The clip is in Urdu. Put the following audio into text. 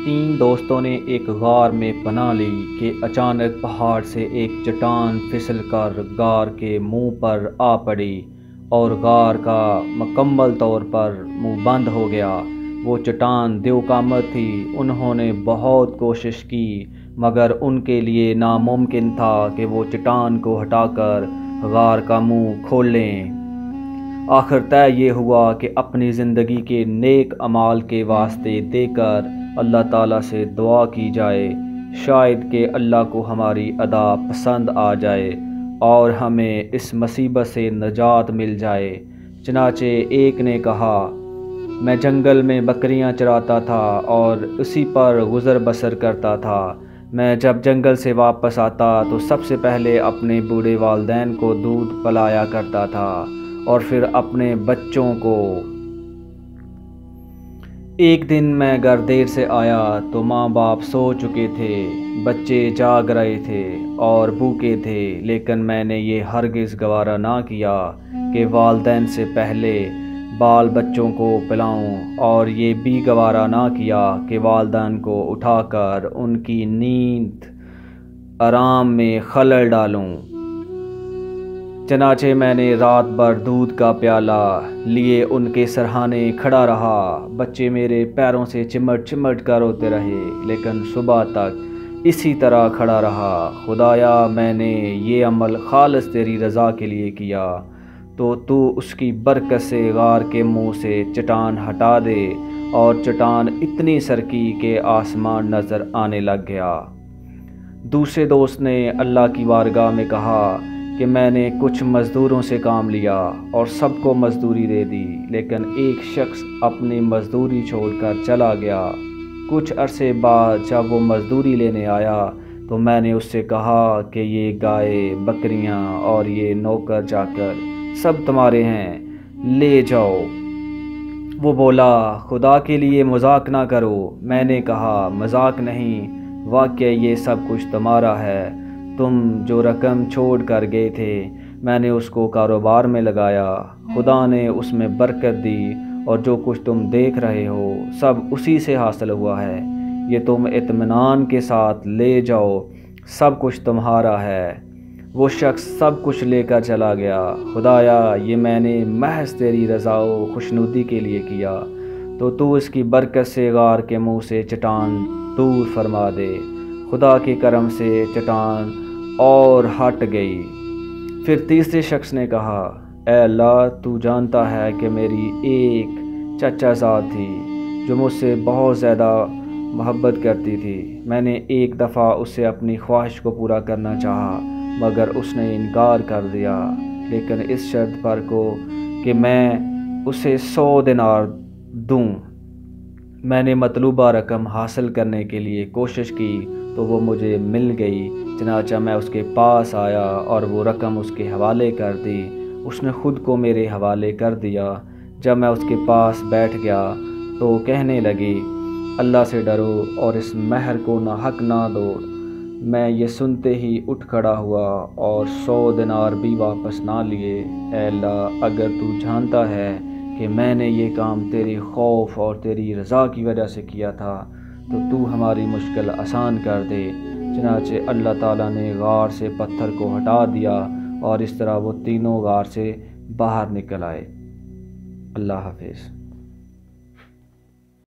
تین دوستوں نے ایک غار میں پناہ لی کہ اچانک پہاڑ سے ایک چٹان پھسل کر غار کے منہ پر آ پڑی اور غار کا مکمل طور پر منہ بند ہو گیا۔ وہ چٹان دیو قامت تھی۔ انہوں نے بہت کوشش کی مگر ان کے لیے ناممکن تھا کہ وہ چٹان کو ہٹا کر غار کا منہ کھول لیں۔ آخر طے یہ ہوا کہ اپنی زندگی کے نیک اعمال کے واسطے دے کر اللہ تعالیٰ سے دعا کی جائے، شاید کہ اللہ کو ہماری ادا پسند آ جائے اور ہمیں اس مصیبت سے نجات مل جائے۔ چنانچہ ایک نے کہا، میں جنگل میں بکریاں چراتا تھا اور اسی پر گزر بسر کرتا تھا۔ میں جب جنگل سے واپس آتا تو سب سے پہلے اپنے بوڑھے والدین کو دودھ پلایا کرتا تھا اور پھر اپنے بچوں کو۔ ایک دن میں گھر دیر سے آیا تو ماں باپ سو چکے تھے، بچے جاگ رہے تھے اور بھوکے تھے، لیکن میں نے یہ ہرگز گوارا نہ کیا کہ والدین سے پہلے بال بچوں کو پلاؤں، اور یہ بھی گوارا نہ کیا کہ والدین کو اٹھا کر ان کی نیند آرام میں خلل ڈالوں۔ چنانچہ میں نے رات بھر دودھ کا پیالہ لیے ان کے سرہانے کھڑا رہا۔ بچے میرے پیروں سے چمٹ چمٹ کر روتے رہے، لیکن صبح تک اسی طرح کھڑا رہا۔ خدایا، میں نے یہ عمل خالص تیری رضا کے لیے کیا، تو اس کی برکت سے غار کے منہ سے چٹان ہٹا دے۔ اور چٹان اتنی سرکی کہ آسمان نظر آنے لگ گیا۔ دوسرے دوست نے اللہ کی بارگاہ میں کہا کہ میں نے کچھ مزدوروں سے کام لیا اور سب کو مزدوری دے دی، لیکن ایک شخص اپنی مزدوری چھوڑ کر چلا گیا۔ کچھ عرصے بعد جب وہ مزدوری لینے آیا تو میں نے اس سے کہا کہ یہ گائے، بکریاں اور یہ نوکر چاکر سب تمہارے ہیں، لے جاؤ۔ وہ بولا، خدا کے لیے مذاق نہ کرو۔ میں نے کہا، مذاق نہیں، واقعی یہ سب کچھ تمہارا ہے۔ تم جو رقم چھوڑ کر گئے تھے میں نے اس کو کاروبار میں لگایا، خدا نے اس میں برکت دی، اور جو کچھ تم دیکھ رہے ہو سب اسی سے حاصل ہوا ہے۔ یہ تم اطمینان کے ساتھ لے جاؤ، سب کچھ تمہارا ہے۔ وہ شخص سب کچھ لے کر چلا گیا۔ خدایا، یہ میں نے محض تیری رضا و خوشنودی کے لیے کیا، تو اس کی برکت سے غار کے منہ سے چٹان دور فرما دے۔ خدا کے کرم سے چٹان اور ہٹ گئی۔ پھر تیسرے شخص نے کہا، اے اللہ، تو جانتا ہے کہ میری ایک چچا زاد تھی جو مجھ سے بہت زیادہ محبت کرتی تھی۔ میں نے ایک دفعہ اس سے اپنی خواہش کو پورا کرنا چاہا مگر اس نے انکار کر دیا، لیکن اس شرط پر کہ میں اسے 100 دینار دوں۔ میں نے مطلوبہ رقم حاصل کرنے کے لیے کوشش کی تو وہ مجھے مل گئی۔ چنانچہ میں اس کے پاس آیا اور وہ رقم اس کے حوالے کر دی۔ اس نے خود کو میرے حوالے کر دیا۔ جب میں اس کے پاس بیٹھ گیا تو کہنے لگی، اللہ سے ڈرو اور اس مہر کو ناحق نہ دو۔ میں یہ سنتے ہی اٹھ کھڑا ہوا اور 100 دینار بھی واپس نہ لیے۔ اے اللہ، اگر تو جانتا ہے کہ میں نے یہ کام تیرے خوف اور تیری رضا کی وجہ سے کیا تھا تو ہماری مشکل آسان کر دے۔ چنانچہ اللہ تعالیٰ نے غار سے پتھر کو ہٹا دیا اور اس طرح وہ تینوں غار سے باہر نکل آئے۔ اللہ حافظ۔